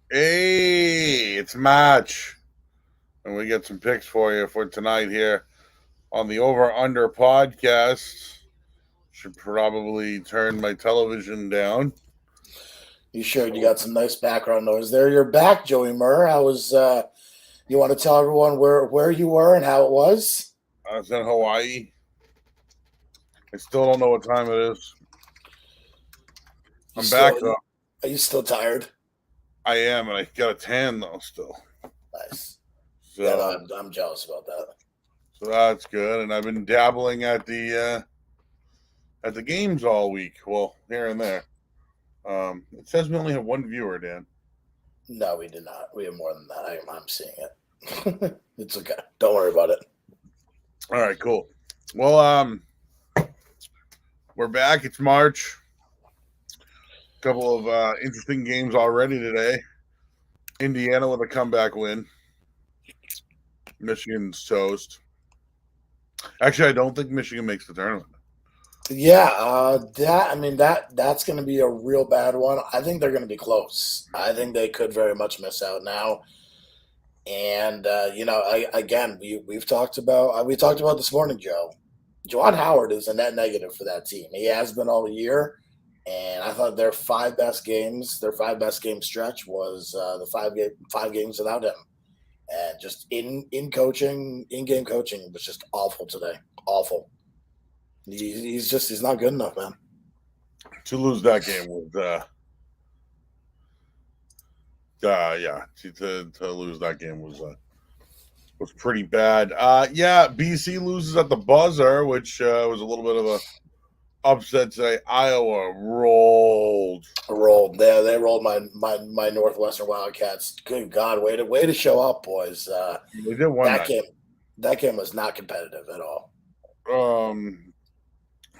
Hey, it's Match, and we get some picks for you for tonight here on the Over Under podcast. Should probably turn my television down. You showed you got some nice background noise there. You're back, Joey Murr. How was you want to tell everyone where you were and how it was? I was in Hawaii. I still don't know what time it is. You I'm back still though. are you still tired? I am, and I got a tan though still. Nice. Yeah, no, So, I'm jealous about that. so that's good. And I've been dabbling at the games all week. Well, here and there. It says we only have one viewer, Dan. No, we did not. We have more than that. I'm seeing it. It's okay. Don't worry about it. All right, cool. Well, we're back. It's March. Couple of interesting games already today. Indiana with a comeback win. Michigan's toast. Actually, I don't think Michigan makes the tournament. Yeah, that's going to be a real bad one. I think they're going to be close. I think they could very much miss out now. And again, we've talked about we talked about this morning, Joe. Juwan Howard is a net negative for that team. He has been all year, and I thought their five best game stretch was the five games without him, and just in game coaching was just awful today. Awful. He's not good enough, man. To lose that game was, yeah, to lose that game was pretty bad. Yeah, BC loses at the buzzer, which was a little bit of a upset today. Iowa rolled. Rolled. They rolled my Northwestern Wildcats. Good God, way to show up, boys. They did one That night. game that game was not competitive at all. Um,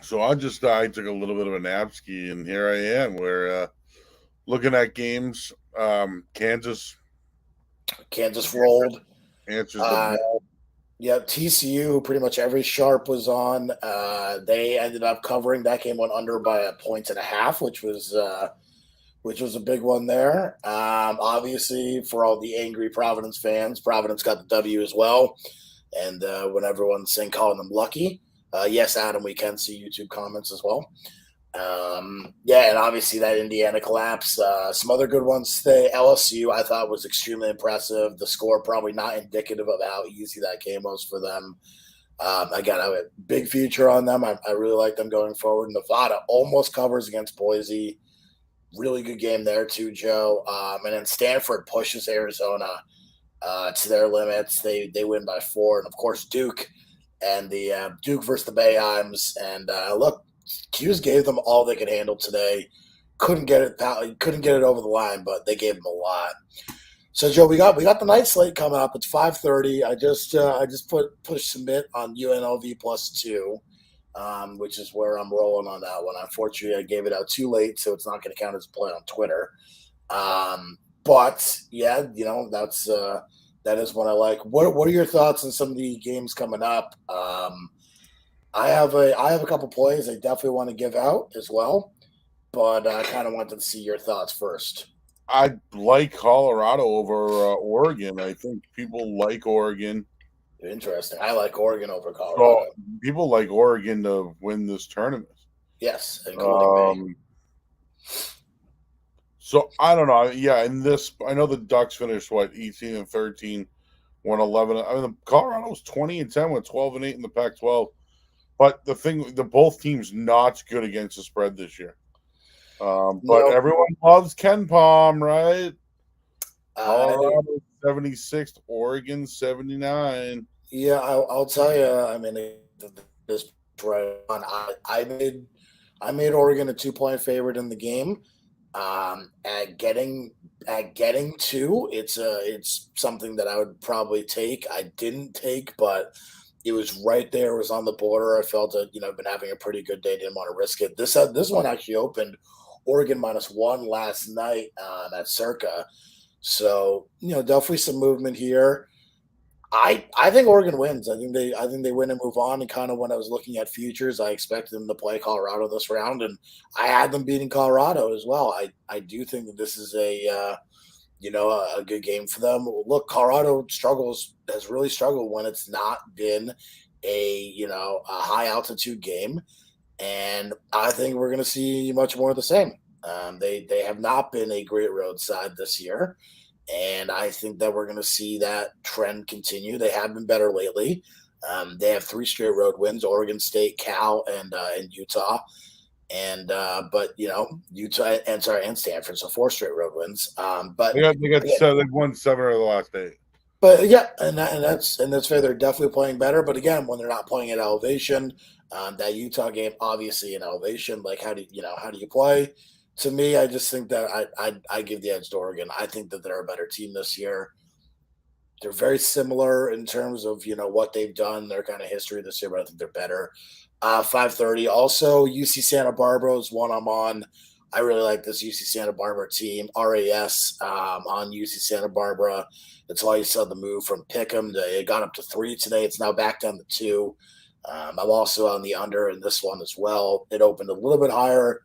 so I took a little bit of a nap ski, and here I am. We're looking at games. Kansas Kansas rolled. answers the Uh, bell. yeah, TCU, pretty much every sharp was on. They ended up covering that game, went under by a point and a half, which was a big one there. Obviously, for all the angry Providence fans, Providence got the W as well. And when everyone's saying calling them lucky, yes, Adam, we can see YouTube comments as well. Yeah, and obviously that Indiana collapse. Some other good ones today. LSU, I thought was extremely impressive. The score probably not indicative of how easy that game was for them. Again, I have a big future on them. I really like them going forward. Nevada almost covers against Boise. Really good game there too, Joe. And then Stanford pushes Arizona to their limits. They win by 4, and of course Duke and the Duke versus the Bayheims. And look, Q's gave them all they could handle today. Couldn't get it over the line, but they gave them a lot. So Joe, we got the night slate coming up. It's 5:30. I just pushed submit on UNLV +2, which is where I'm rolling on that one. Unfortunately, I gave it out too late, so it's not going to count as a play on Twitter. But yeah, that is what I like. What are your thoughts on some of the games coming up? I have a couple plays I definitely want to give out as well, but I kind of wanted to see your thoughts first. I like Colorado over Oregon. I think people like Oregon. Interesting. I like Oregon over So Colorado. people like Oregon to win this tournament. Yes, including me. Um, so I don't know. Yeah, in this, I know the Ducks finished what 18-13, won 11. I mean, Colorado was 20-10 with 12-8 in the Pac-12. But the both teams not good against the spread this year. But Nope. everyone loves Ken Palm, right? I Colorado 76, Oregon 79. Yeah, I'll tell you. I mean, this right on. I made Oregon a 2 point favorite in the game. At getting two, it's something that I would probably take. I didn't take, but it was right there. It was on the border. I felt that I've been having a pretty good day. Didn't want to risk it. This one actually opened Oregon -1 last night at Circa. So definitely some movement here. I think Oregon wins. I think they win and move on. And kind of when I was looking at futures, I expected them to play Colorado this round, and I had them beating Colorado as well. I do think that this is a good game for them. Look, Colorado has really struggled when it's not been a high altitude game, and I think we're going to see much more of the same. They have not been a great roadside this year, and I think that we're going to see that trend continue. They have been better lately. They have 3 straight road wins: Oregon State, Cal, and Utah. And but Utah and Stanford, so 4 straight road wins. But again, they've won 7 of the last 8. but yeah, and that's fair. They're definitely playing better. But again, when they're not playing at elevation, that Utah game obviously in elevation. Like how do you play? To me, I just think that I give the edge to Oregon. I think that they're a better team this year. They're very similar in terms of what they've done, their kind of history this year, but I think they're better. 5:30. Also, UC Santa Barbara is one I'm on. I really like this UC Santa Barbara team. RAS on UC Santa Barbara. That's why you saw the move from Pick'em. It got up to 3 today. It's now back down to 2. I'm also on the under in this one as well. It opened a little bit higher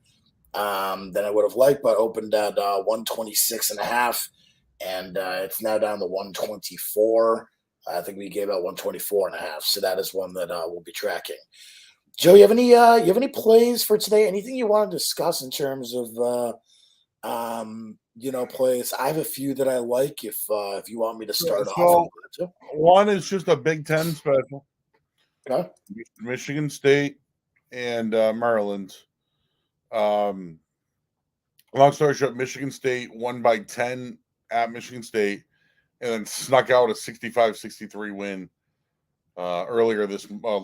than I would have liked, but opened at 126.5, and it's now down to 124. I think we gave out 124.5, so that is one that we'll be tracking. Joe, you have any plays for today? Anything you want to discuss in terms of plays? I have a few that I like. If you want me to start off, one is just a Big Ten special. okay. Michigan State and Maryland. Long story short, Michigan State won by 10 at Michigan State, and then snuck out a 65-63 win earlier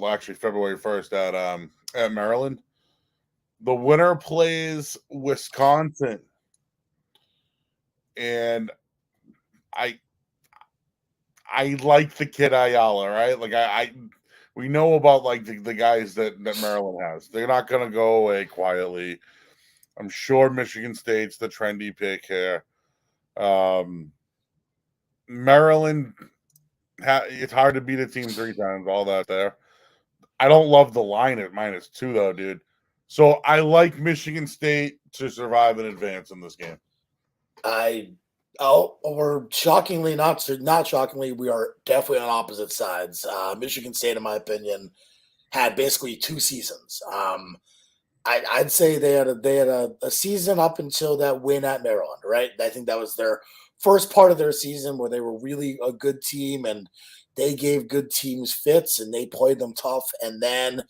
actually February 1st at Maryland. The winner plays Wisconsin, and I like the kid Ayala, right? Like we know about like the guys that Maryland has. They're not going to go away quietly. I'm sure Michigan State's the trendy pick here. Maryland, it's hard to beat a team 3 times. All that there. I don't love the line at -2 though, dude. So I like Michigan State to survive and advance in this game. Or shockingly, not shockingly, we are definitely on opposite sides. Michigan State, in my opinion, had basically 2 seasons. I'd say they had a season up until that win at Maryland, right? I think that was their first part of their season where they were really a good team and they gave good teams fits and they played them tough. And then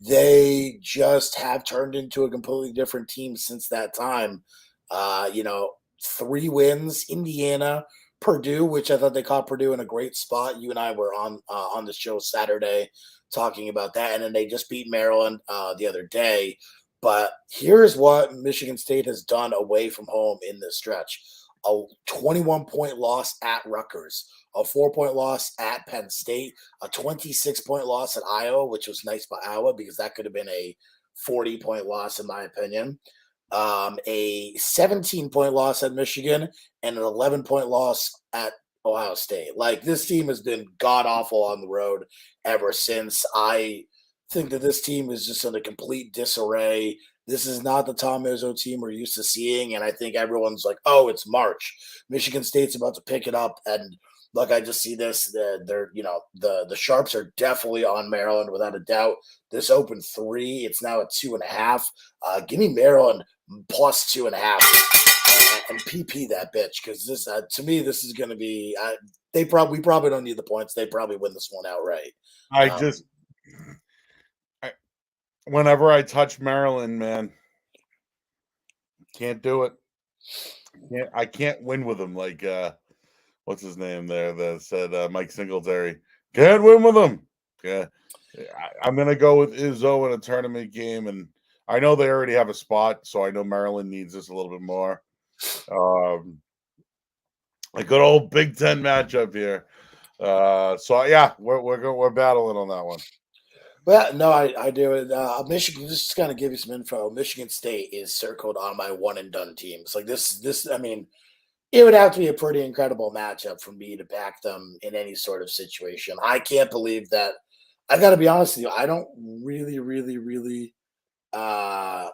they just have turned into a completely different team since that time. 3 wins: Indiana, Purdue, which I thought they caught Purdue in a great spot. You and I were on the show Saturday talking about that, and then they just beat Maryland the other day. But here's what Michigan State has done away from home in this stretch: a 21-point loss at Rutgers, a 4-point loss at Penn State, a 26-point loss at Iowa, which was nice by Iowa because that could have been a 40-point loss in my opinion. A 17-point loss at Michigan, and an 11-point loss at Ohio State. Like, this team has been god awful on the road ever since. I think that this team is just in a complete disarray. This is not the Tom Izzo team we're used to seeing, and I think everyone's like, "Oh, it's March. Michigan State's about to pick it up." And look, I just see this. The Sharps are definitely on Maryland without a doubt. This opened 3. It's now at 2.5. Give me Maryland plus 2.5 and PP that bitch, because this to me this is going to be. We probably don't need the points. They probably win this one outright. Whenever I touch Maryland, man, can't do it. I can't win with them. Like what's his name there that said Mike Singletary can't win with them. Yeah, I'm gonna go with Izzo in a tournament game, and I know they already have a spot, so I know Maryland needs this a little bit more. A good old Big Ten matchup here. So yeah, we're battling on that one. Well, no, I do it. Michigan, just to kind of give you some info, Michigan State is circled on my one and done teams. Like this, I mean, it would have to be a pretty incredible matchup for me to back them in any sort of situation. I can't believe that. I got to be honest with you. I don't really. I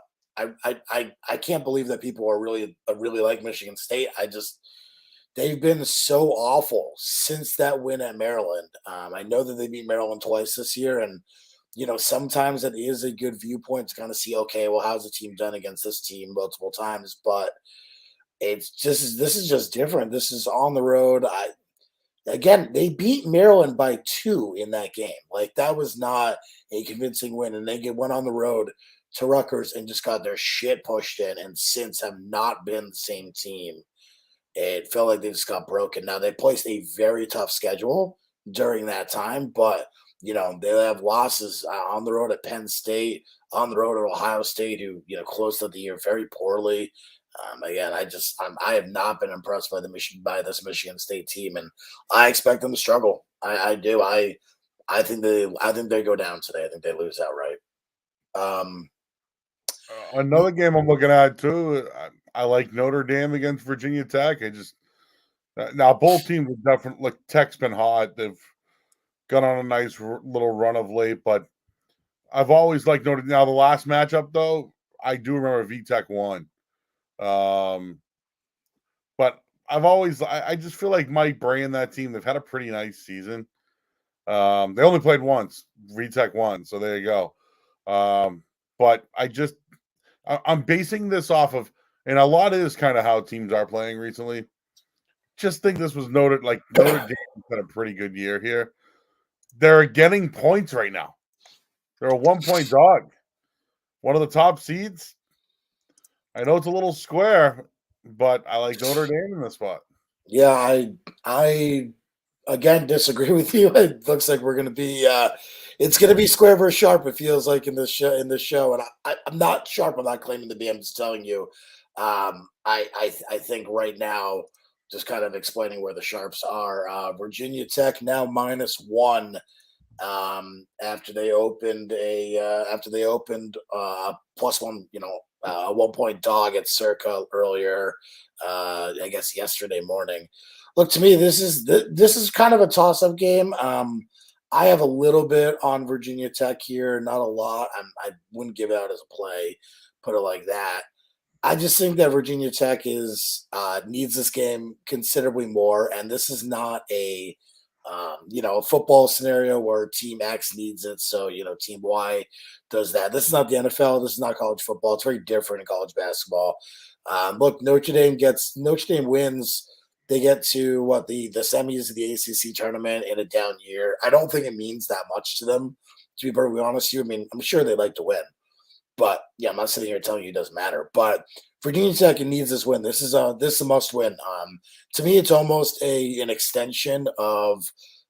can't believe that people are really like Michigan State. they've been so awful since that win at Maryland. I know that they beat Maryland twice this year, and sometimes it is a good viewpoint to kind of see, okay, well, how's the team done against this team multiple times? But it's just this is just different. This is on the road. Again, they beat Maryland by 2 in that game. Like that was not a convincing win, and they went on the road to Rutgers and just got their shit pushed in, and since have not been the same team. It felt like they just got broken. Now they placed a very tough schedule during that time, but they have losses on the road at Penn State, on the road at Ohio State, who closed out the year very poorly. Again, I have not been impressed by this Michigan State team, and I expect them to struggle. I do. I think they go down today. I think they lose outright. Another game I'm looking at too. I like Notre Dame against Virginia Tech. Now both teams are definitely. Look, Tech's been hot. They've gone on a nice little run of late, but I've always liked Notre Dame. Now the last matchup though, I do remember VTech won. But I just feel like Mike Bray and that team, they've had a pretty nice season. They only played once. VTech won, so there you go. But I'm basing this off of, and a lot of this kind of how teams are playing recently. Just think this was noted, like Notre Dame's had a pretty good year here. They're getting points right now. They're a 1-point dog. One of the top seeds. I know it's a little square, but I like Notre Dame in this spot. Yeah, I again disagree with you. It looks like we're gonna be it's gonna be square versus sharp, it feels like in this show. And I'm not sharp, I'm not claiming to be, I'm just telling you. I think right now, just kind of explaining where the sharps are. Virginia Tech now -1 after they opened +1, a 1-point dog at Circa earlier, I guess yesterday morning. Look, to me, this is kind of a toss-up game. I have a little bit on Virginia Tech here, not a lot. I wouldn't give it out as a play, put it like that. I just think that Virginia Tech needs this game considerably more, and this is not a a football scenario where Team X needs it, so Team Y does that. This is not the NFL. This is not college football. It's very different in college basketball. Look, Notre Dame wins. They get to the semis of the ACC tournament in a down year. I don't think it means that much to them, to be perfectly honest with you. I mean, I'm sure they'd like to win. But yeah, I'm not sitting here telling you it doesn't matter. But Virginia Tech needs this win. This is a must win. To me, it's almost an extension of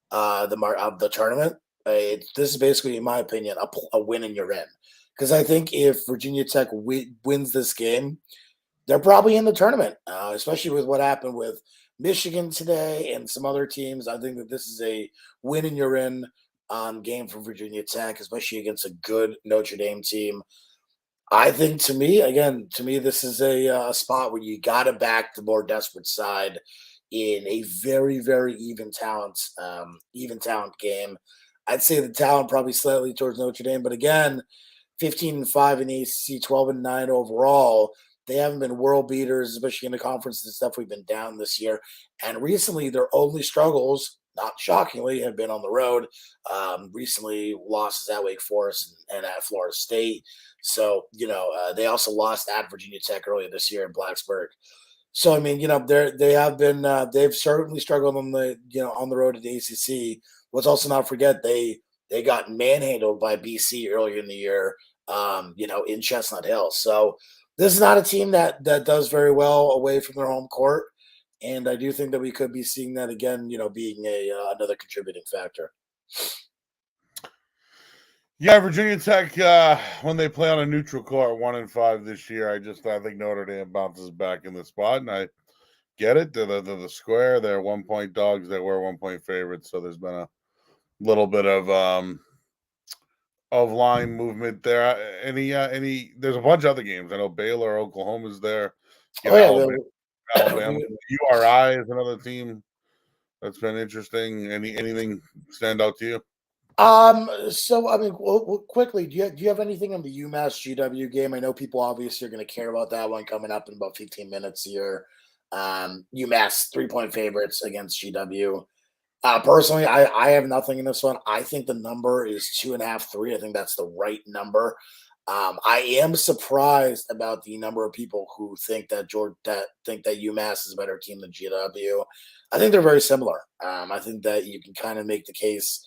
the tournament. This is basically, in my opinion, a win and you're in. Because I think if Virginia Tech wins this game, they're probably in the tournament. Especially with what happened with Michigan today and some other teams. I think that this is a win and you're in game for Virginia Tech, especially against a good Notre Dame team. I think to me, this is a spot where you got to back the more desperate side in a very, very even talent game. I'd say the talent probably slightly towards Notre Dame, but again, 15-5 in the ACC, 12-9 overall. They haven't been world beaters, especially in the conference and stuff. We've been down this year, and recently their only struggles, not shockingly, have been on the road. Recently losses at Wake Forest and at Florida State. So, they also lost at Virginia Tech earlier this year in Blacksburg. So, I mean, they've certainly struggled on the road to the ACC. Let's also not forget they got manhandled by BC earlier in the year, in Chestnut Hill. So this is not a team that does very well away from their home court. And I do think that we could be seeing that again, being another contributing factor. Yeah, Virginia Tech, when they play on a neutral court, 1-5 this year. I think Notre Dame bounces back in the spot, and I get it. They're the square. They're 1-point dogs. They were 1-point favorites, so there's been a little bit of line movement there. There's a bunch of other games. I know Baylor, Oklahoma's there. Alabama, URI is another team that's been interesting. Anything stand out to you? So I mean, quickly, do you have anything on the UMass GW game? I know people obviously are going to care about that one coming up in about 15 minutes here. UMass 3-point favorites against GW. Personally, I have nothing in this one. I think the number is 2.5, 3. I think that's the right number. I am surprised about the number of people who think that UMass is a better team than GW. I think they're very similar. I think that you can kind of make the case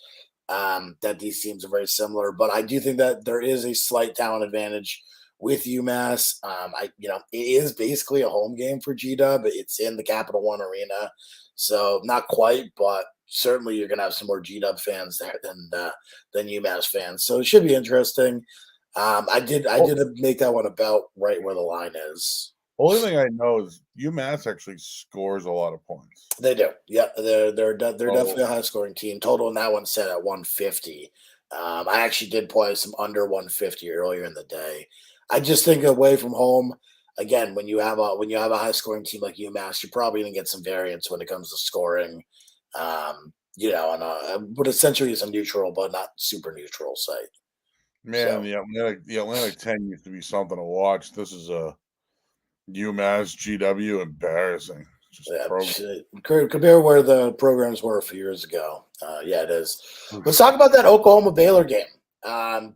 that these teams are very similar, but I do think that there is a slight talent advantage with UMass. It is basically a home game for GW. It's in the Capital One Arena, so not quite, but certainly you're going to have some more GW fans there than UMass fans. So it should be interesting. I did make that one about right where the line is. Only thing I know is UMass actually scores a lot of points. They do. Yeah, they're definitely a high scoring team. Total in that one set at 150. I actually did play some under 150 earlier in the day. I just think away from home, again, when you have a high scoring team like UMass, you're probably going to get some variance when it comes to scoring. But essentially it's a neutral but not super neutral site. Man, the Atlantic 10 used to be something to watch. This is a UMass GW embarrassing. Compare where the programs were a few years ago. It is. Let's talk about that Oklahoma Baylor game.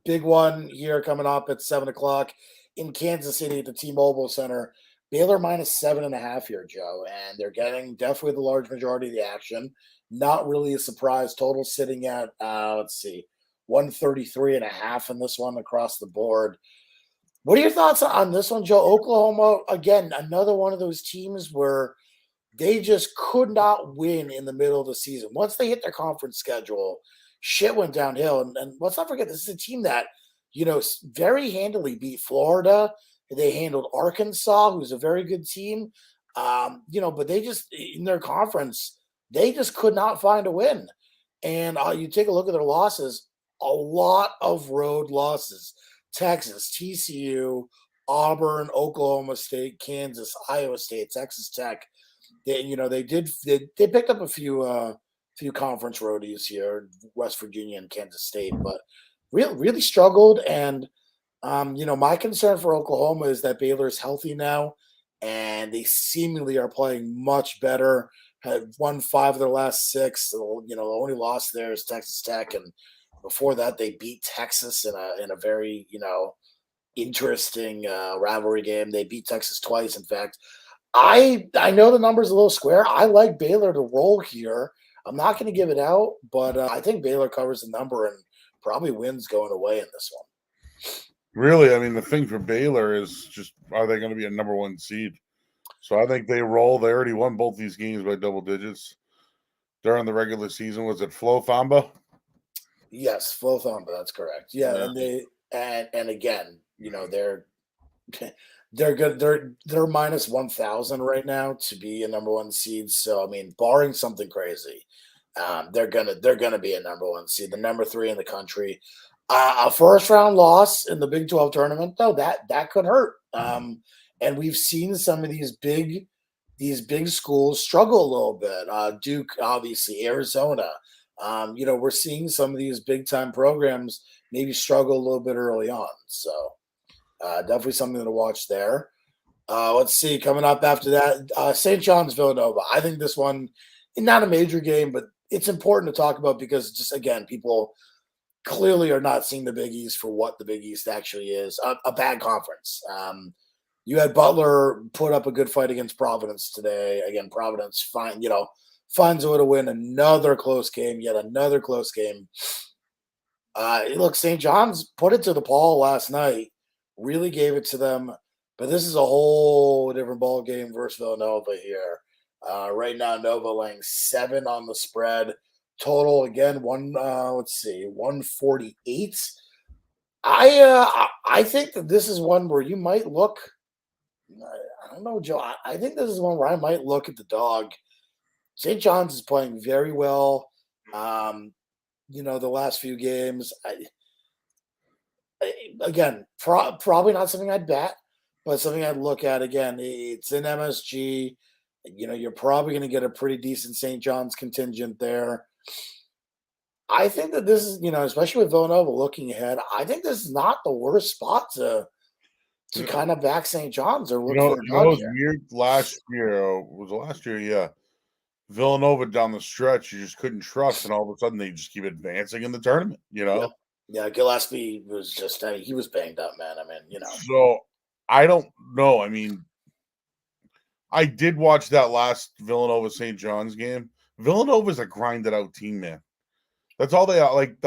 Big one here coming up at 7:00 in Kansas City at the T-Mobile Center. Baylor minus 7.5 here, Joe, and they're getting definitely the large majority of the action. Not really a surprise. Total sitting at 133.5 in this one across the board. What are your thoughts on this one, Joe? Oklahoma, again, another one of those teams where they just could not win in the middle of the season. Once they hit their conference schedule, shit went downhill. And let's not forget, this is a team that, very handily beat Florida. They handled Arkansas, who's a very good team. But they just, in their conference, they just could not find a win. And you take a look at their losses, a lot of road losses. Texas, TCU, Auburn, Oklahoma State, Kansas, Iowa State, Texas Tech. They picked up a few conference roadies here, West Virginia and Kansas State, but really struggled. And my concern for Oklahoma is that Baylor is healthy now, and they seemingly are playing much better. Had won 5 of their last 6. The only loss there is Texas Tech, and before that, they beat Texas in a very interesting rivalry game. They beat Texas twice. In fact, I know the number's a little square. I like Baylor to roll here. I'm not going to give it out, but I think Baylor covers the number and probably wins going away in this one. Really, I mean, the thing for Baylor is just, are they going to be a number 1 seed? So I think they roll. They already won both these games by double digits during the regular season. Was it Flo Thamba? Yes, Flo Thamba. That's correct. Yeah. And again, they're good. They're minus 1,000 right now to be a number 1 seed. So I mean, barring something crazy, they're gonna be a number 1 seed, the number 3 in the country. A first round loss in the Big 12 tournament, though, that could hurt. And we've seen some of these big schools struggle a little bit. Duke, obviously, Arizona. We're seeing some of these big time programs maybe struggle a little bit early on. So definitely something to watch there. Let's see, coming up after that, St. John's Villanova. I think this one, not a major game, but it's important to talk about because just, again, people clearly are not seeing the Big East for what the Big East actually is, a bad conference. You had Butler put up a good fight against Providence today. Again, Providence finds a way to win another close game, yet another close game. Look, St. John's put it to the Paul last night, really gave it to them, but this is a whole different ball game versus Villanova here. Right now, Nova laying 7 on the spread. Total again, 148. I think that this is one where you might look. I don't know, Joe. I think this is one where I might look at the dog. St. John's is playing very well. The last few games. Probably not something I'd bet, but something I'd look at. Again, it's in MSG. You're probably going to get a pretty decent St. John's contingent there. I think that this is, especially with Villanova looking ahead, I think this is not the worst spot to to kind of back St. John's or You look know, for a you know, dog it was here. weird last year. Was it last year? Yeah. Villanova down the stretch, you just couldn't trust, and all of a sudden they just keep advancing in the tournament, you Yep. know? Yeah, Gillespie was just he was banged up, man. I mean, So I don't know. I mean, I did watch that last Villanova St. John's game. Villanova's a grinded out team, man. That's all they are. Like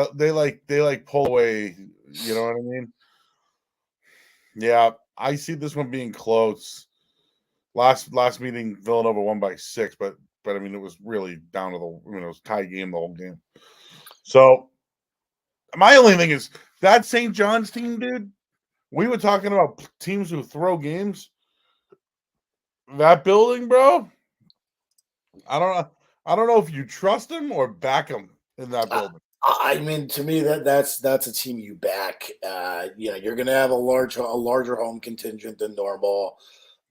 they pull away. You know what I mean? Yeah, I see this one being close. Last meeting, Villanova won by 6, but I mean it was really down to the it was tie game the whole game. So my only thing is that St. John's team, dude. We were talking about teams who throw games. That building, bro. I don't know. I don't know if you trust him or back him in that I, building. I mean, to me, that's a team you back. You're going to have a larger home contingent than normal.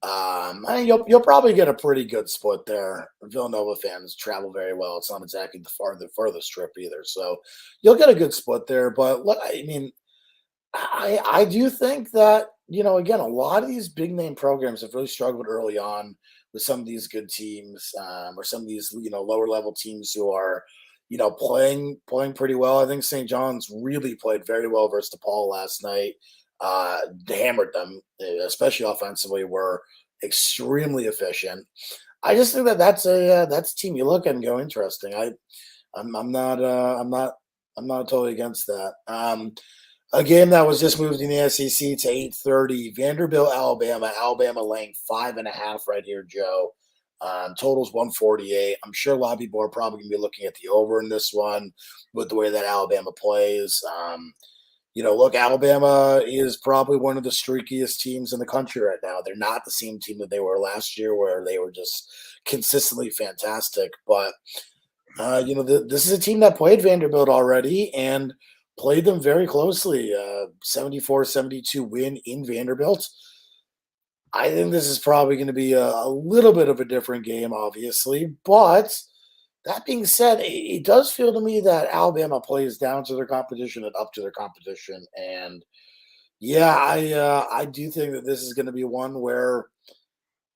And you'll probably get a pretty good split there. Villanova fans travel very well. It's not exactly the furthest trip either, so you'll get a good split there. But look, I mean, I do think that again, a lot of these big name programs have really struggled early on with some of these good teams, or some of these lower level teams who are playing pretty well. I think St. John's really played very well versus DePaul last night. They hammered them, especially offensively. Were extremely efficient. I just think that that's a team you look at and go interesting. I'm not totally against that. A game that was just moved in the SEC to 8:30. Vanderbilt, Alabama. Alabama laying 5.5 right here, Joe. Totals 148. I'm sure a lot of people are probably going to be looking at the over in this one with the way that Alabama plays. Look, Alabama is probably one of the streakiest teams in the country right now. They're not the same team that they were last year, where they were just consistently fantastic. But this is a team that played Vanderbilt already and played them very closely. 74-72 win in Vanderbilt. I think this is probably going to be a little bit of a different game, obviously. But that being said, it does feel to me that Alabama plays down to their competition and up to their competition. And yeah, I do think that this is going to be one where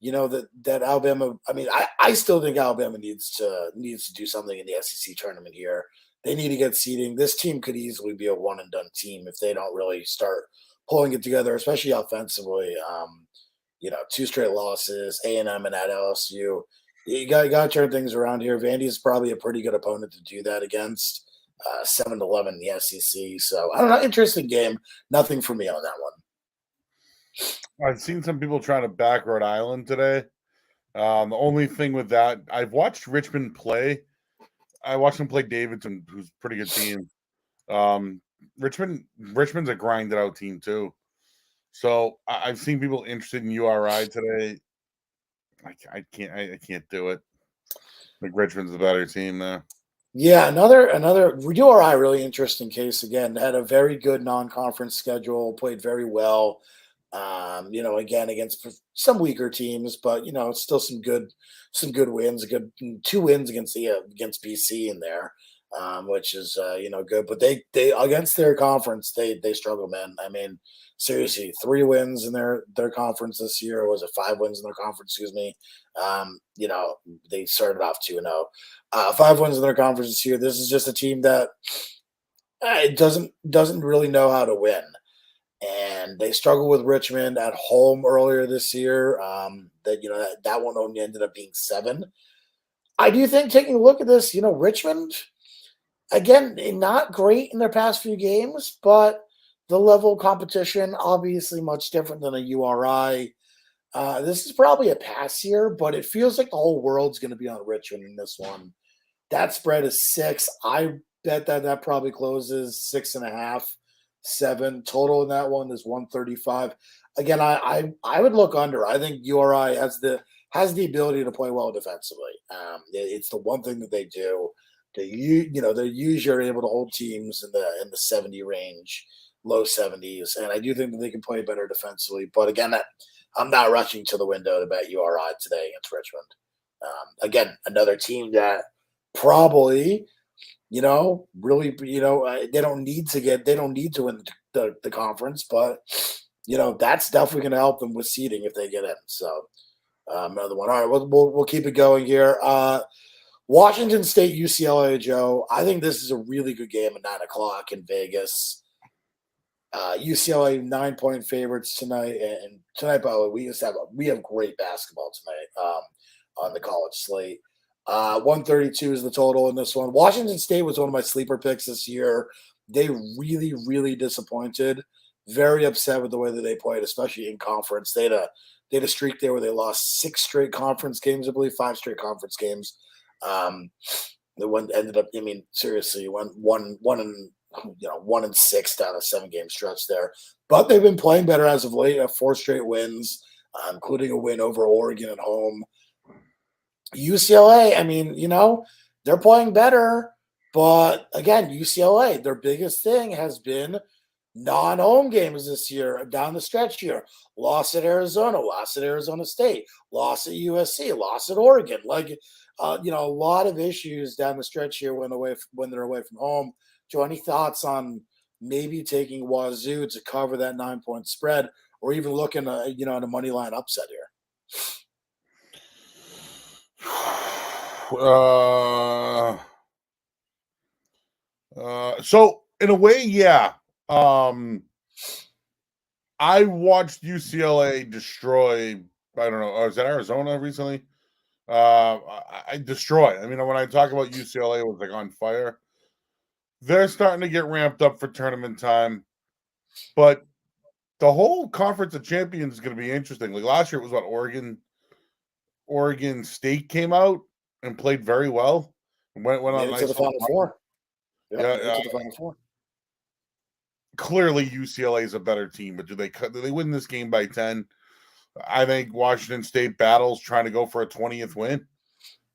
that Alabama. I mean, I still think Alabama needs to do something in the SEC tournament here. They need to get seeding. This team could easily be a one and done team if they don't really start pulling it together, especially offensively. 2 straight losses, A&M and at LSU. You got to turn things around here. Vandy is probably a pretty good opponent to do that against. 7-11 in the SEC. So I don't know. Interesting game. Nothing for me on that one. I've seen some people trying to back Rhode Island today. The only thing with that, I've watched Richmond play. I watched them play Davidson, who's a pretty good team. Richmond's a grinded out team too. So I've seen people interested in URI today. I can't do it. I think Richmond's the better team there. Yeah, another URI really interesting case again. Had a very good non-conference schedule, played very well. Again against some weaker teams, but it's still some good wins. A good 2 wins against BC in there, which is good. But they against their conference they struggle, man. I mean, seriously, 3 wins in their conference this year. Or was it 5 wins in their conference? Excuse me. They started off 2-0. 5 wins in their conference this year. This is just a team that it doesn't really know how to win, and they struggled with Richmond at home earlier this year. That one only ended up being 7. I do think taking a look at this, Richmond again, not great in their past few games, but the level of competition obviously much different than a URI. This is probably a pass here, but it feels like the whole world's going to be on Richmond in this one. That spread is 6. I bet that probably closes 6.5, 7. Total in that one is 135. Again, I would look under. I think URI has the ability to play well defensively. It's the one thing that they do. They usually are able to hold teams in the 70 range, low 70s, and I do think that they can play better defensively. But again, I'm not rushing to the window to bet URI today against Richmond. Again, another team that probably, really, they don't need to win the conference, but that's definitely going to help them with seeding if they get in. So another one. All right, we'll keep it going here. Washington State, UCLA, Joe. I think this is a really good game at 9 o'clock in Vegas. UCLA 9-point favorites tonight, and tonight, by the way, we have great basketball tonight on the college slate. 132 is the total in this one. Washington State was one of my sleeper picks this year. They really, really disappointed. Very upset with the way that they played, especially in conference. They had a streak there where they lost 6 straight conference games, I believe, 5 straight conference games. The one ended up, seriously, one and 1-6 down a 7-game stretch there. But they've been playing better as of late. 4 straight wins, including a win over Oregon at home. UCLA, they're playing better. But again, UCLA, their biggest thing has been non-home games this year down the stretch here. Loss at Arizona, loss at Arizona State, loss at USC, loss at Oregon. A lot of issues down the stretch here when they're away from home. Joe, any thoughts on maybe taking Wazoo to cover that 9-point spread, or even looking at a money line upset here? So in a way, yeah. I watched UCLA destroy. I don't know. Was that Arizona recently? I destroy. When I talk about UCLA, it was like on fire. They're starting to get ramped up for tournament time, but the whole Conference of Champions is going to be interesting. Like last year, it was what Oregon State came out and played very well. Went on a nice to the Final Four. Yeah, to the Final Four. Clearly, UCLA is a better team, but do they win this game by 10? I think Washington State battles trying to go for a 20th win.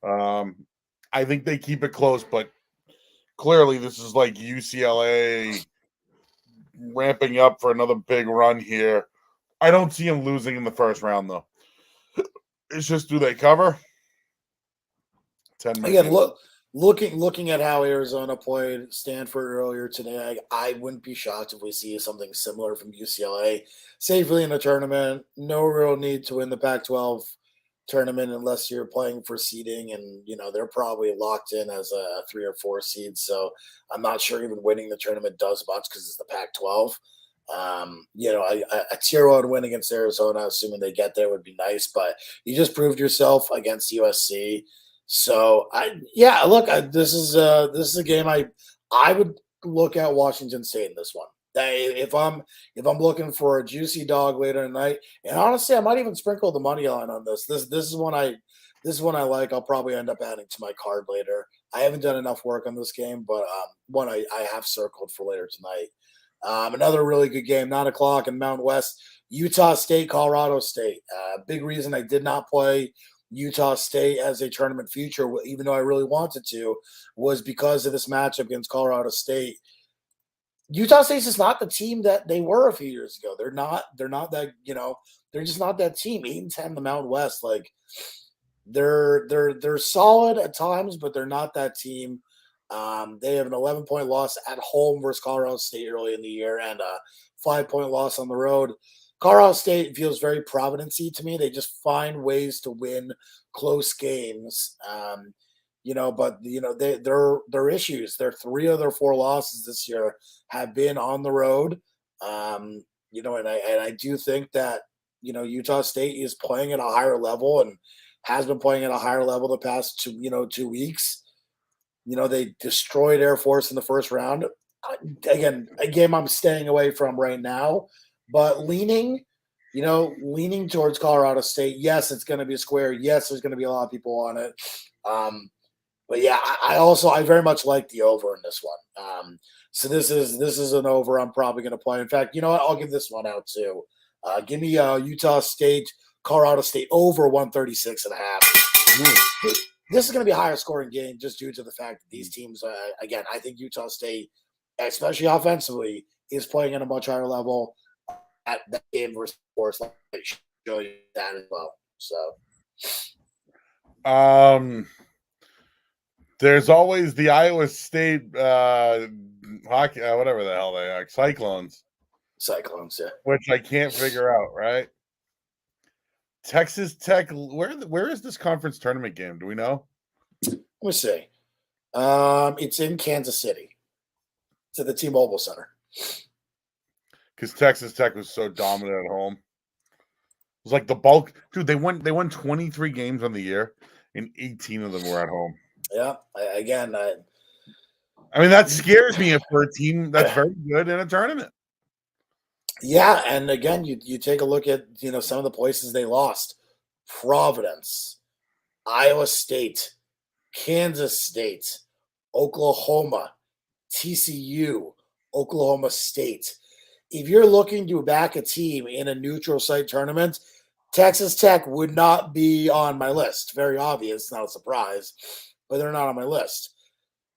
I think they keep it close, but clearly this is like UCLA ramping up for another big run here. I don't see them losing in the first round, though. It's just, do they cover? 10 minutes. Again, looking at how Arizona played Stanford earlier today, I wouldn't be shocked if we see something similar from UCLA safely in the tournament. No real need to win the Pac-12 tournament unless you're playing for seeding, and they're probably locked in as a 3 or 4 seed. So I'm not sure even winning the tournament does much because it's the Pac-12. A tier 1 win against Arizona, assuming they get there, would be nice. But you just proved yourself against USC. So this is a game I would look at Washington State in this one. If I'm looking for a juicy dog later tonight, and honestly, I might even sprinkle the money line on this. This is one I like. I'll probably end up adding to my card later. I haven't done enough work on this game, but one I have circled for later tonight. Another really good game, 9 o'clock in Mountain West. Utah State, Colorado State. Big reason I did not play Utah State as a tournament future, even though I really wanted to, was because of this matchup against Colorado State. Utah State's just not the team that they were a few years ago. They're not that, they're just not that team. 8-10 in the Mountain West. Like they're solid at times, but they're not that team. They have an 11-point loss at home versus Colorado State early in the year, and a 5-point loss on the road. Colorado State feels very Providence-y to me. They just find ways to win close games. But their issues. Their 3 of their 4 losses this year have been on the road. And I do think that Utah State is playing at a higher level and has been playing at a higher level the past 2 weeks. They destroyed Air Force in the first round. Again, a game I'm staying away from right now, but leaning towards Colorado State. Yes, it's going to be a square. Yes, there's going to be a lot of people on it. But yeah, I very much like the over in this one. So this is an over I'm probably going to play. In fact, you know what? I'll give this one out too. Give me Utah State, Colorado State over 136.5. This is going to be a higher scoring game just due to the fact that these teams, again, I think Utah State, especially offensively, is playing at a much higher level. At that game versus Force, show you that as well. So, there's always the Iowa State hockey, whatever the hell they are, Cyclones. Cyclones, yeah. which I can't figure out, right? Texas Tech, where is this conference tournament game? Do we know? Let me see. It's in Kansas City. It's at the T-Mobile Center. Because Texas Tech was so dominant at home. It was like the bulk. Dude, they won 23 games on the year, and 18 of them were at home. Yeah. I mean, that scares me for a team that's very good in a tournament. Yeah, and again, you take a look at some of the places they lost: Providence, Iowa State, Kansas State, Oklahoma, TCU, Oklahoma State. If you're looking to back a team in a neutral site tournament, Texas Tech would not be on my list. Very obvious, not a surprise, but they're not on my list.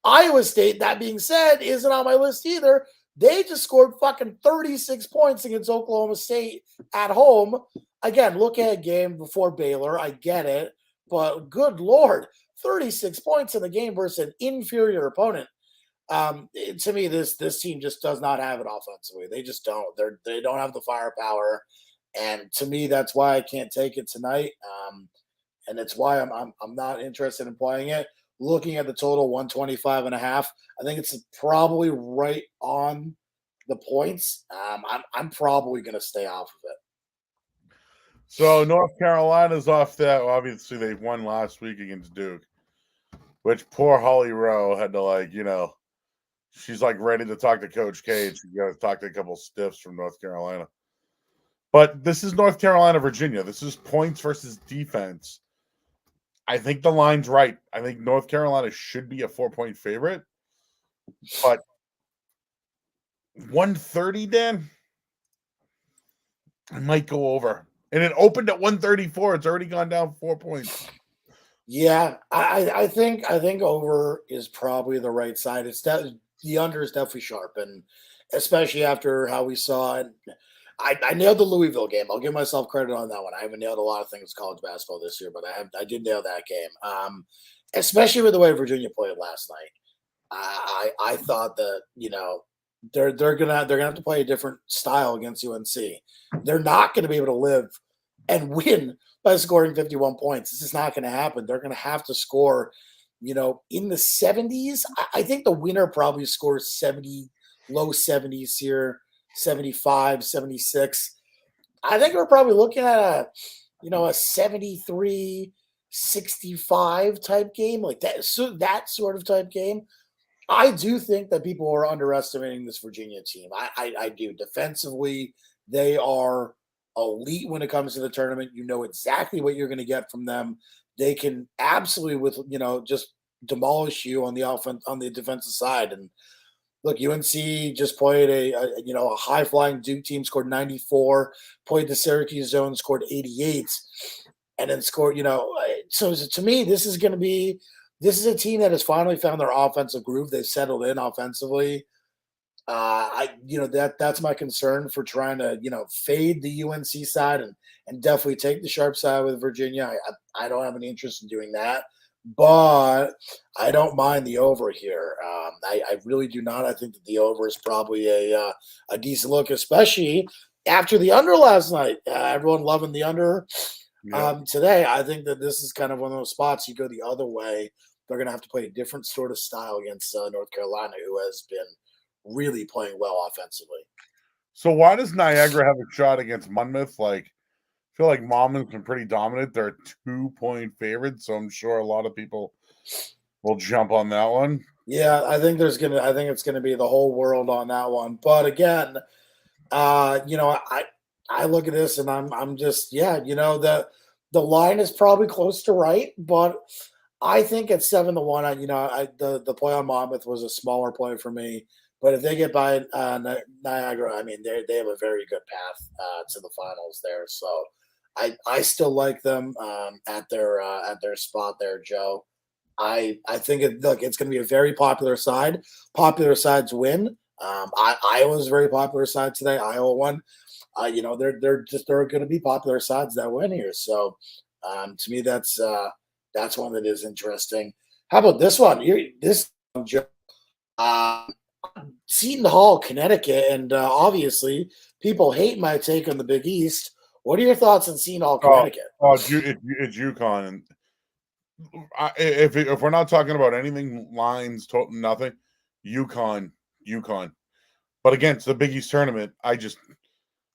Iowa State, that being said, isn't on my list either. They just scored fucking 36 points against Oklahoma State at home. Again, look at a game before Baylor. I get it. But good Lord, 36 points in the game versus an inferior opponent. To me, this team just does not have it offensively. They just don't. They don't have the firepower. And to me, that's why I can't take it tonight. And it's why I'm not interested in playing it. Looking at the total 125.5, I think it's probably right on the points. I'm probably going to stay off of it. So North Carolina's off that. Obviously, they won last week against Duke, which poor Holly Rowe had to she's ready to talk to Coach K. She's got to talk to a couple stiffs from North Carolina. But this is North Carolina, Virginia. This is points versus defense. I think the line's right. I think North Carolina should be a 4-point favorite. But 130, Dan, I might go over. And it opened at 134. It's already gone down 4 points. Yeah, I think over is probably the right side. The under is definitely sharp, and especially after how we saw it. I nailed the Louisville game. I'll give myself credit on that one. I haven't nailed a lot of things in college basketball this year, but I did nail that game. Especially with the way Virginia played last night. I thought that they're gonna have to play a different style against UNC. They're not going to be able to live and win by scoring 51 points. This is not going to happen. They're going to have to score, in the 70s. I think the winner probably scores 70, low 70s here. 75, 76. I think we're probably looking at a 73, 65 type game, like that. So that sort of type game. I do think that people are underestimating this Virginia team. I do. Defensively, they are elite when it comes to the tournament. You know exactly what you're going to get from them. They can absolutely just demolish you on the offense, on the defensive side. And look, UNC just played a high flying Duke team, scored 94, played the Syracuse zone, scored 88, and then scored, so to me, this is a team that has finally found their offensive groove. They've settled in offensively. That's my concern for trying to, fade the UNC side and definitely take the sharp side with Virginia. I don't have any interest in doing that. But I don't mind the over here. I really do not. I think that the over is probably a decent look, especially after the under last night. Everyone loving the under. Yeah. Today, I think that this is kind of one of those spots you go the other way. They're going to have to play a different sort of style against North Carolina, who has been really playing well offensively. So why does Niagara have a shot against Monmouth? I feel like Monmouth's been pretty dominant. They're 2-point favorites, so I'm sure a lot of people will jump on that one. Yeah, I think it's gonna be the whole world on that one. But again, I look at this and I'm just the line is probably close to right, but I think at 7-1, the play on Monmouth was a smaller play for me. But if they get by Niagara, I mean they have a very good path to the finals there. So I still like them at their spot there, Joe. I think it's going to be a very popular side. Popular sides win. Iowa's a very popular side today. Iowa won. They're going to be popular sides that win here. So to me, that's one that is interesting. How about this one? Joe. Seton Hall, Connecticut, and obviously people hate my take on the Big East. What are your thoughts on Seton Hall, Oh, Connecticut? it's UConn, and if we're not talking about anything, lines, nothing, UConn. But against the Big East tournament,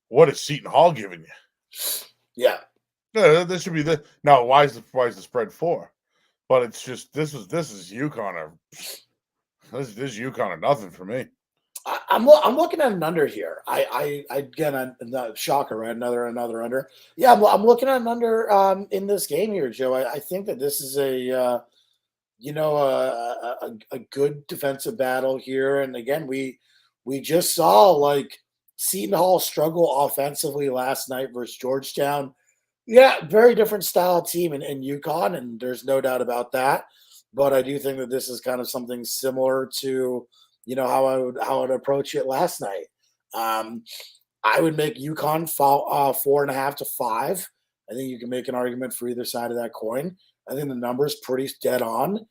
what is Seton Hall giving you? Yeah. This should be the now. Why is the spread 4? But it's just this is UConn or this UConn or nothing for me. I'm looking at an under here. I again, I'm shocker, right? Another under. Yeah, I'm looking at an under in this game here, Joe. I think that this is a a good defensive battle here. And again, we just saw like Seton Hall struggle offensively last night versus Georgetown. Yeah, very different style team in UConn, and there's no doubt about that. But I do think that this is kind of something similar to how I would approach it last night. Um, I would make UConn 4.5 to 5. I think you can make an argument for either side of that coin. I think the number's pretty dead on.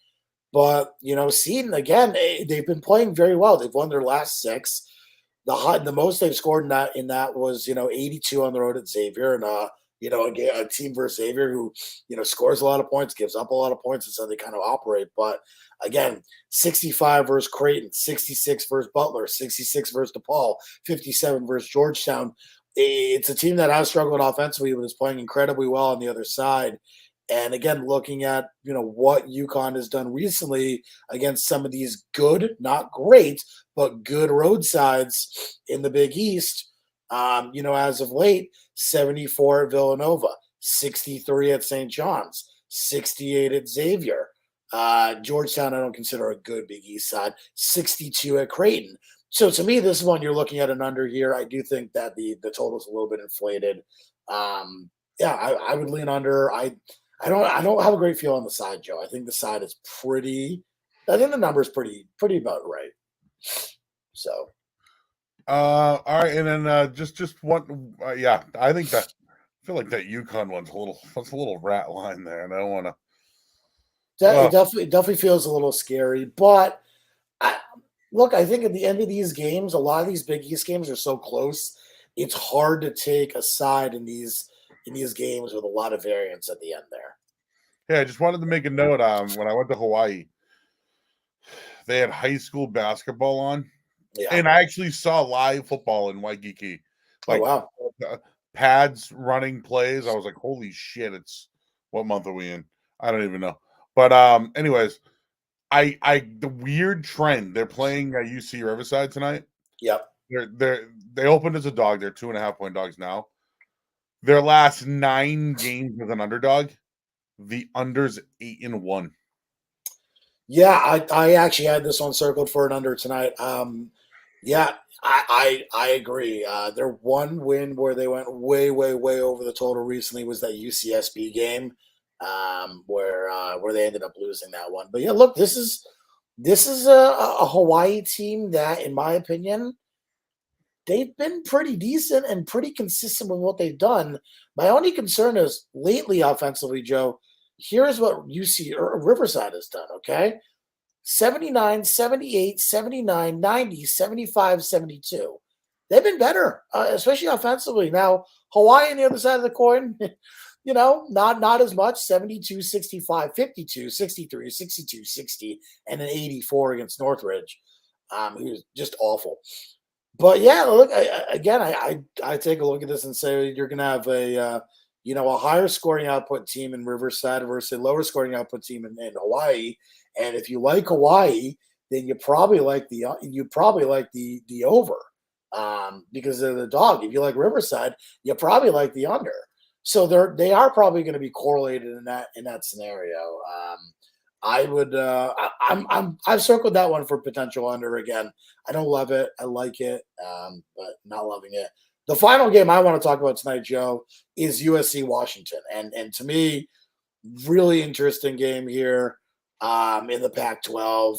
But Seton again, they've been playing very well. They've won their last 6. The most they've scored in that was 82 on the road at Xavier, and a team versus Xavier who scores a lot of points, gives up a lot of points, and so they kind of operate. But again, 65 versus Creighton, 66 versus Butler, 66 versus DePaul, 57 versus Georgetown. It's a team that has struggled offensively, but is playing incredibly well on the other side. And again, looking at what UConn has done recently against some of these good, not great, but good road sides in the Big East, as of late, 74 at Villanova, 63 at St. John's, 68 at Xavier. Georgetown, I don't consider a good Big East side, 62 at Creighton. So to me, this one you're looking at an under here. I do think that the total is a little bit inflated. I would lean under. I don't have a great feel on the side, Joe. I think the side is I think the number is pretty about right. So all right, and then just one I think that I feel like that UConn one's a little rat line there, and I don't want to. it definitely feels a little scary. But I think at the end of these games, a lot of these Big East games are so close. It's hard to take a side in these games with a lot of variance at the end there. Yeah, I just wanted to make a note. When I went to Hawaii, they had high school basketball on, and I actually saw live football in Waikiki. Like, oh, wow. Pads running plays. I was like, holy shit, what month are we in? I don't even know. But anyways, the weird trend, they're playing UC Riverside tonight. Yep. They opened as a dog. They're 2.5-point dogs now. Their last 9 games as an underdog, the under's 8-1. Yeah, I actually had this one circled for an under tonight. Yeah, I agree. Their one win where they went way over the total recently was that UCSB game, where they ended up losing that one. But yeah, look, this is a Hawaii team that, in my opinion, they've been pretty decent and pretty consistent with what they've done. My only concern is lately offensively, Joe. Here's what UC or Riverside has done, okay? 79, 78, 79, 90, 75, 72. They've been better, especially offensively. Now, Hawaii on the other side of the coin, not as much, 72, 65, 52, 63, 62, 60, and an 84 against Northridge. He was just awful. But yeah, look, I take a look at this and say you're going to have a higher scoring output team in Riverside versus a lower scoring output team in Hawaii. And if you like Hawaii, then you probably like the over because they're the dog. If you like Riverside, you probably like the under. So they are probably going to be correlated in that scenario. I've circled that one for potential under again. I don't love it. I like it, but not loving it. The final game I want to talk about tonight, Joe, is USC Washington, and to me, really interesting game here in the Pac-12.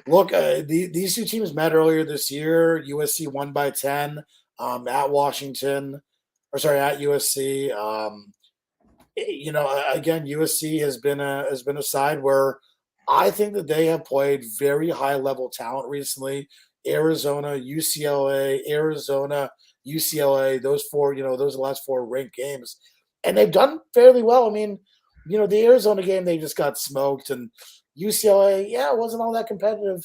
Look, these two teams met earlier this year. USC won by 10 at Washington, at USC. Again, USC has been a side where I think that they have played very high level talent recently. Arizona, UCLA, Arizona, UCLA, those four, those are the last four ranked games, and they've done fairly well. I mean, the Arizona game, they just got smoked, and UCLA, yeah, it wasn't all that competitive.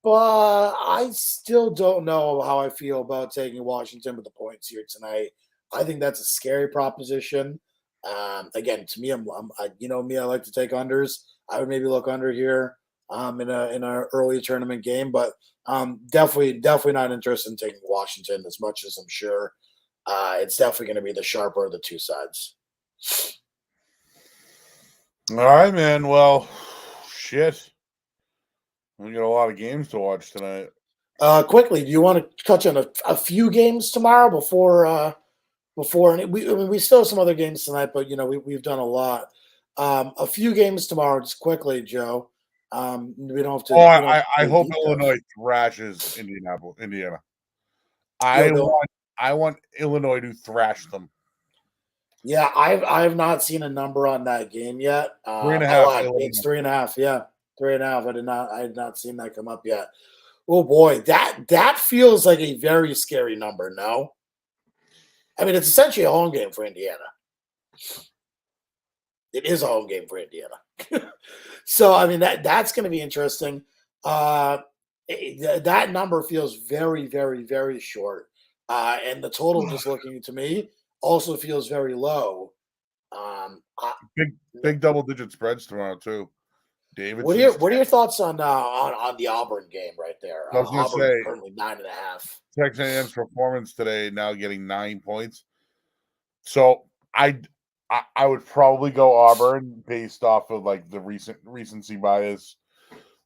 But I still don't know how I feel about taking Washington with the points here tonight. I think that's a scary proposition. Again, to me, me, I like to take unders. I would maybe look under here in a early tournament game, but definitely not interested in taking Washington as much as I'm sure it's definitely going to be the sharper of the two sides. All right, man. Well, shit. We got a lot of games to watch tonight. Quickly, do you want to touch on a few games tomorrow before and we still have some other games tonight, but we've done a lot. A few games tomorrow, just quickly, Joe. We don't have to. I hope Illinois thrashes Indiana. I want Illinois to thrash them. Yeah, I have not seen a number on that game yet. 3.5. It's 3.5. Yeah, 3.5. I had not seen that come up yet. Oh boy, that feels like a very scary number. No, I mean it's essentially a home game for Indiana. It is a home game for Indiana. So I mean that's going to be interesting. That number feels very, very, very short, and the total, just looking to me, also feels very low. Big double-digit spreads tomorrow too. David, what are your thoughts on the Auburn game right there? I was going to say currently 9.5. Texas A&M's performance today now getting 9 points. So I would probably go Auburn based off of like the recency bias.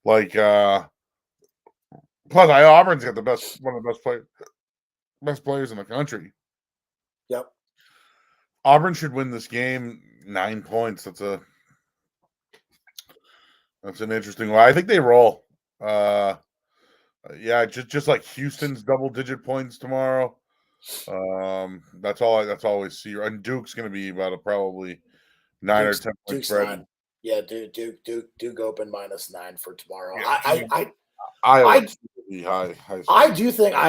Like plus Auburn's got one of the best players in the country. Yep. Auburn should win this game 9 points. That's an interesting one. I think they roll. Yeah, just like Houston's double-digit points tomorrow. That's all we see. And Duke's going to be about probably 9 or 10 point spread. 9. Yeah, Duke open -9 for tomorrow. Yeah, I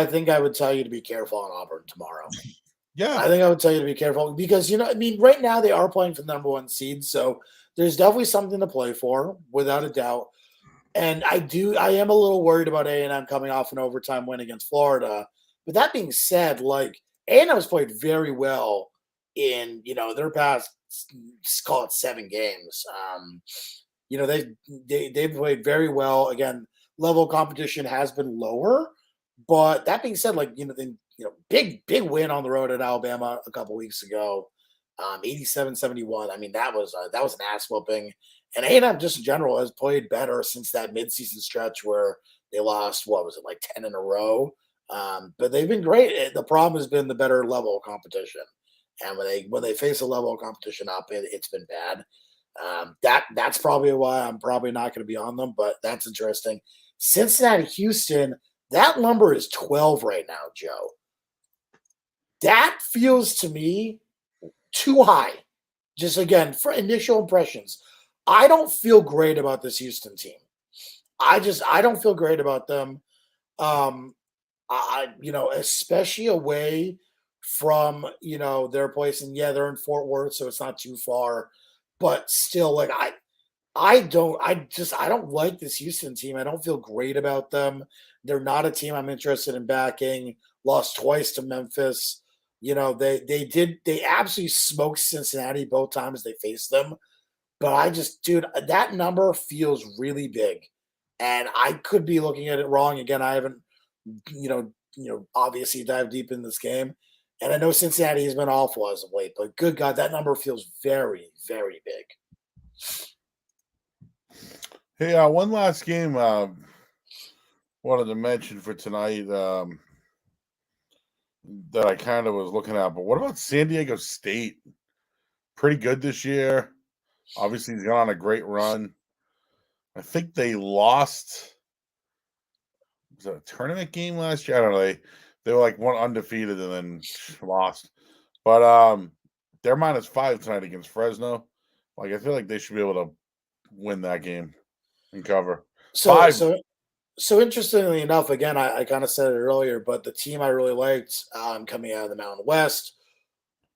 think I would tell you to be careful on Auburn tomorrow. Yeah, I think I would tell you to be careful because I mean, right now they are playing for the number 1 seed, so there's definitely something to play for, without a doubt. And I am a little worried about A&M coming off an overtime win against Florida. But that being said, like A&M has played very well in their past, call it 7 games. They've played very well. Again, level of competition has been lower, but that being said, like big win on the road at Alabama a couple weeks ago, 87-71. I mean that was an ass whooping. And A&M just in general has played better since that midseason stretch where they lost, what was it, like 10 in a row. But they've been great. The problem has been the better level of competition. And when they face a level of competition up, it's been bad. That's probably why I'm probably not going to be on them, but that's interesting. Cincinnati, Houston, that number is 12 right now, Joe. That feels to me too high. Just again, for initial impressions, I don't feel great about this Houston team. I don't feel great about them. Especially away from their place, and yeah, they're in Fort Worth, so it's not too far, but still, like I don't like this Houston team. I don't feel great about them. They're not a team I'm interested in backing. Lost twice to Memphis. They absolutely smoked Cincinnati both times they faced them. But that number feels really big. And I could be looking at it wrong. Again, I haven't, obviously dived deep in this game. And I know Cincinnati has been awful as of late, but good God, that number feels very, very big. Hey, one last game wanted to mention for tonight that I kind of was looking at. But what about San Diego State? Pretty good this year. Obviously, he's gone on a great run. I think they lost. Was it a tournament game last year? I don't know. They were like one undefeated and then lost. But they're -5 tonight against Fresno. Like I feel like they should be able to win that game and cover. So So interestingly enough, again, I kind of said it earlier, but the team I really liked coming out of the Mountain West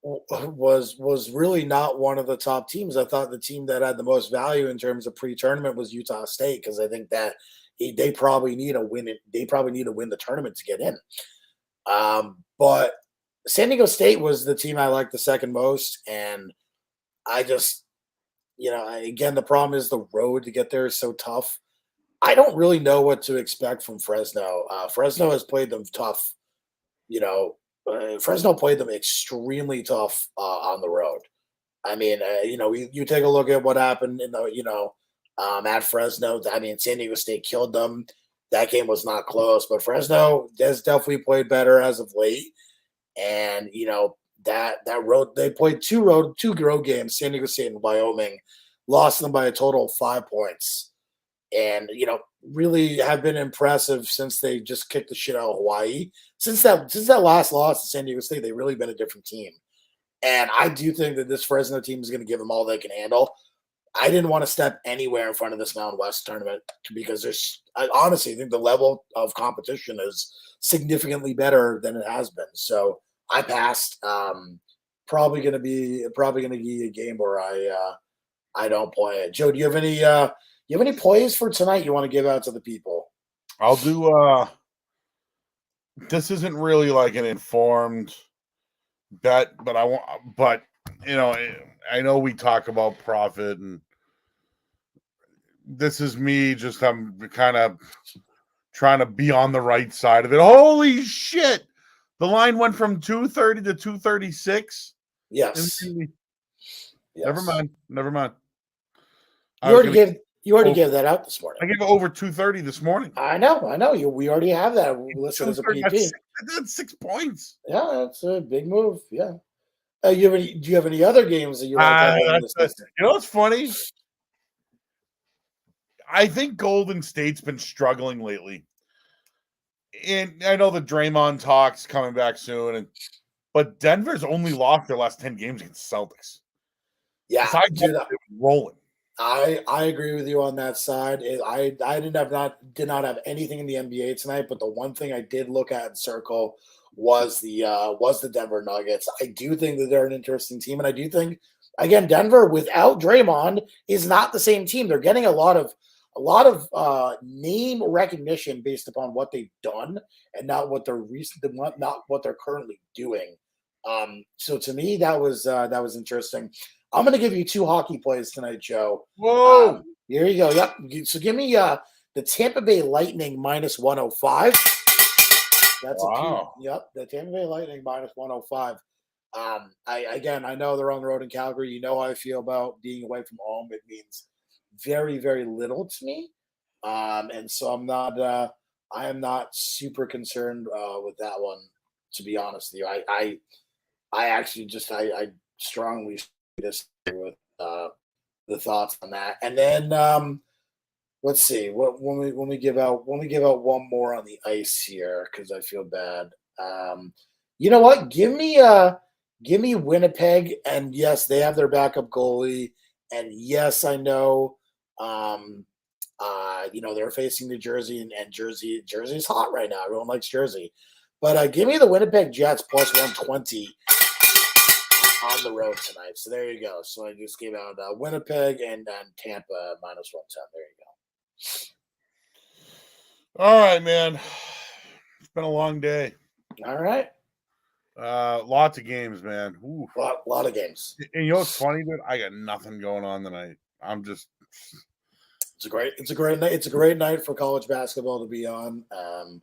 was really not one of the top teams. I thought the team that had the most value in terms of pre-tournament was Utah State because I think that they probably need a win. They probably need to win the tournament to get in. But San Diego State was the team I liked the second most, and I just, again, the problem is the road to get there is so tough. I don't really know what to expect from Fresno. Fresno has played them tough. Fresno played them extremely tough on the road. I mean, you take a look at what happened at Fresno. I mean, San Diego State killed them. That game was not close, but Fresno has definitely played better as of late. And that road they played two road games, San Diego State and Wyoming, lost them by a total of 5 points, and really have been impressive since they just kicked the shit out of Hawaii. Since that last loss to San Diego State, they've really been a different team. And I do think that this Fresno team is going to give them all they can handle. I didn't want to step anywhere in front of this Mountain West tournament because I honestly think the level of competition is significantly better than it has been. So I passed. Probably going to be a game where I don't play it. Joe, do you have any plays for tonight you want to give out to the people? I'll do. This isn't really like an informed bet, but I know we talk about profit, and this is me. Just I'm kind of trying to be on the right side of it. Holy shit! The line went from 230 to 236. Yes. Never mind. You already gave that out this morning. I gave it over 230 this morning. I know. We already have that listed as a PP. That's 6 points. Yeah, that's a big move. Yeah. Do you have any other games that you like? What's funny? I think Golden State's been struggling lately. And I know the Draymond talk's coming back soon, but Denver's only lost their last 10 games against Celtics. Yeah, rolling. I agree with you on that side. I did not have anything in the NBA tonight, but the one thing I did look at and circle was the Denver Nuggets. I do think that they're an interesting team, and I do think, again, Denver without Draymond is not the same team. They're getting a lot of name recognition based upon what they've done and not what they're currently doing. So to me, that was interesting. I'm going to give you 2 hockey plays tonight, Joe. Whoa! Here you go. Yep. So give me the Tampa Bay Lightning minus 105. That's wow. Yep. The Tampa Bay Lightning minus 105. I know they're on the road in Calgary. You know how I feel about being away from home. It means very, very little to me. And so I am not super concerned with that one, to be honest with you. I actually just I strongly disagree with the thoughts on that. And then let's see when we give out one more on the ice here because I feel bad. You know what? Give me Winnipeg, and yes, they have their backup goalie, and yes, I know. They're facing New Jersey, and Jersey's hot right now. Everyone likes Jersey, but give me the Winnipeg Jets plus 120 on the road tonight. So there you go. So I just gave out Winnipeg and Tampa minus 110. There you go. All right, man. It's been a long day. All right. Lots of games, man. Ooh. Lot of games. And you know what's funny, dude? I got nothing going on tonight. It's a great night. It's a great night for college basketball to be on. A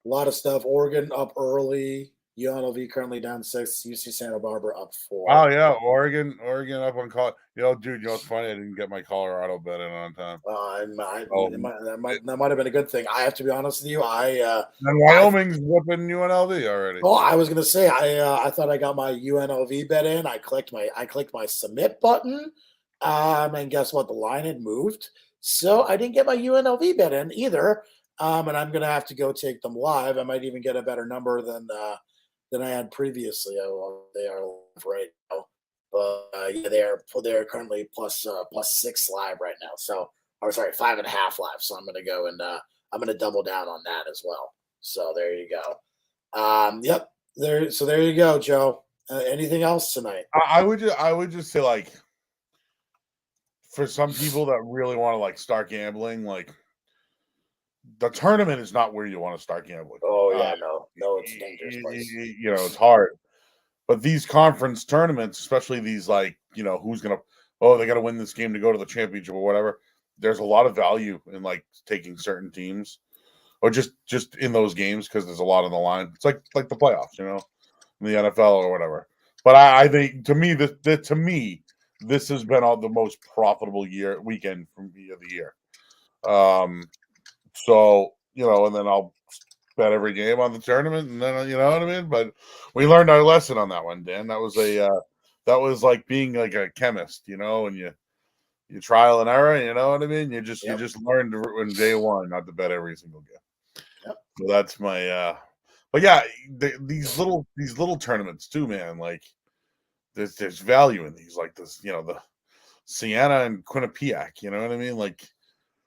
lot of stuff. Oregon up early. UNLV currently down 6. UC Santa Barbara up 4. Oh yeah, Oregon up on call. Dude, you know what's funny? I didn't get my Colorado bet in on time. That might have been a good thing. I have to be honest with you. And Wyoming's whooping UNLV already. Oh, I was gonna say I thought I got my UNLV bet in. I clicked my submit button, and guess what? The line had moved, so I didn't get my UNLV bet in either. And I'm gonna have to go take them live. I might even get a better number than I had previously. They are right now, but they are currently plus 6 live right now. So, or sorry, 5.5 live. So I'm gonna go and I'm going to double down on that as well. So there you go. Yep. There you go, Joe. Anything else tonight? I would just say, like, for some people that really want to like start gambling, like the tournament is not where you want to start gambling. Oh yeah, no, it's a dangerous place. You know, it's hard. But these conference tournaments, especially these, like, you know, who's gonna, they got to win this game to go to the championship or whatever. There's a lot of value in like taking certain teams, or just in those games because there's a lot on the line. It's like the playoffs, you know, in the NFL or whatever. But I think to me this has been the most profitable weekend from the year. So, you know, and then I'll bet every game on the tournament, and then, you know what I mean. But we learned our lesson on that one, Dan. That was like being like a chemist, you know, and you trial and error, you know what I mean. You just learned in day one not to bet every single game. Yep. So that's my. But yeah, these little tournaments too, man. Like there's value in these, like this, you know, the Siena and Quinnipiac. You know what I mean, like.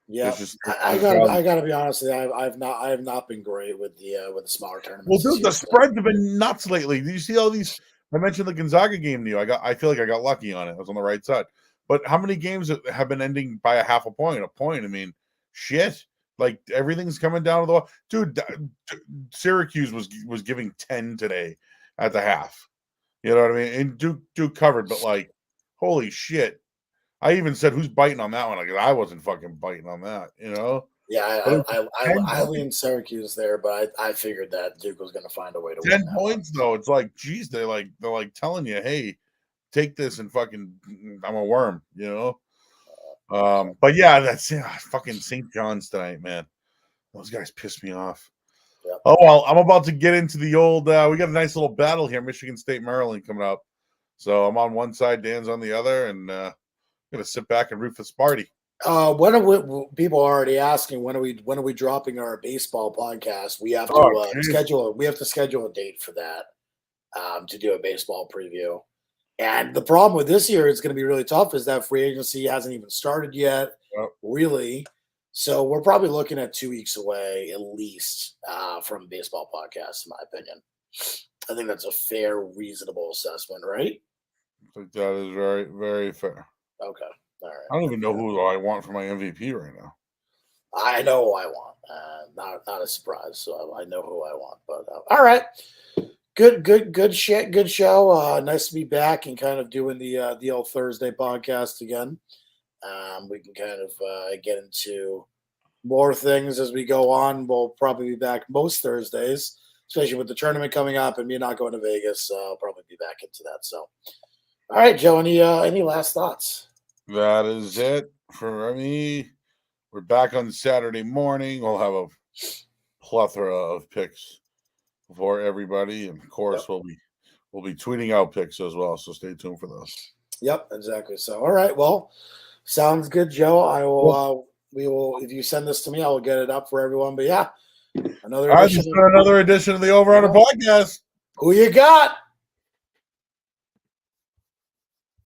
Yeah, I gotta be honest with you. I have not been great with the smaller tournaments. Well, dude, the spreads have been nuts lately. Did you see all these? I mentioned the Gonzaga game to you. I feel like I got lucky on it. I was on the right side. But how many games have been ending by a half a point? I mean, shit. Like everything's coming down to the wall. Dude, Syracuse was giving 10 today at the half. You know what I mean? And Duke covered, but like, holy shit. I even said, who's biting on that one? I wasn't fucking biting on that, you know? Yeah, I lean Syracuse there, but I figured that Duke was going to find a way to 10 win. 10 points, though. It's like, geez, they're like telling you, hey, take this and fucking, I'm a worm, you know? But yeah, that's fucking St. John's tonight, man. Those guys pissed me off. Yep. Oh, well, I'm about to get into the old, we got a nice little battle here, Michigan State, Maryland coming up. So I'm on one side, Dan's on the other, and I'm gonna sit back and root for Sparty. People are already asking when are we dropping our baseball podcast? We have to schedule a date for that to do a baseball preview. And the problem with this year is going to be really tough is that free agency hasn't even started yet, really. So we're probably looking at 2 weeks away at least from a baseball podcast, in my opinion. I think that's a fair, reasonable assessment, right? I think that is very, very fair. Okay. All right. I don't even know who I want for my MVP right now. I know who I want. Not a surprise. So I know who I want. But all right. Good shit. Good show. Nice to be back and kind of doing the old Thursday podcast again. We can kind of get into more things as we go on. We'll probably be back most Thursdays, especially with the tournament coming up and me not going to Vegas. So I'll probably be back into that. So, all right, Joe. Any last thoughts? That is it for me. We're back on Saturday morning. We'll have a plethora of picks for everybody, and of course, we'll be tweeting out picks as well. So stay tuned for those. Yep, exactly. So, all right. Well, sounds good, Joe. I will. We will. If you send this to me, I will get it up for everyone. But yeah, another edition of the Over Under Podcast. Who you got?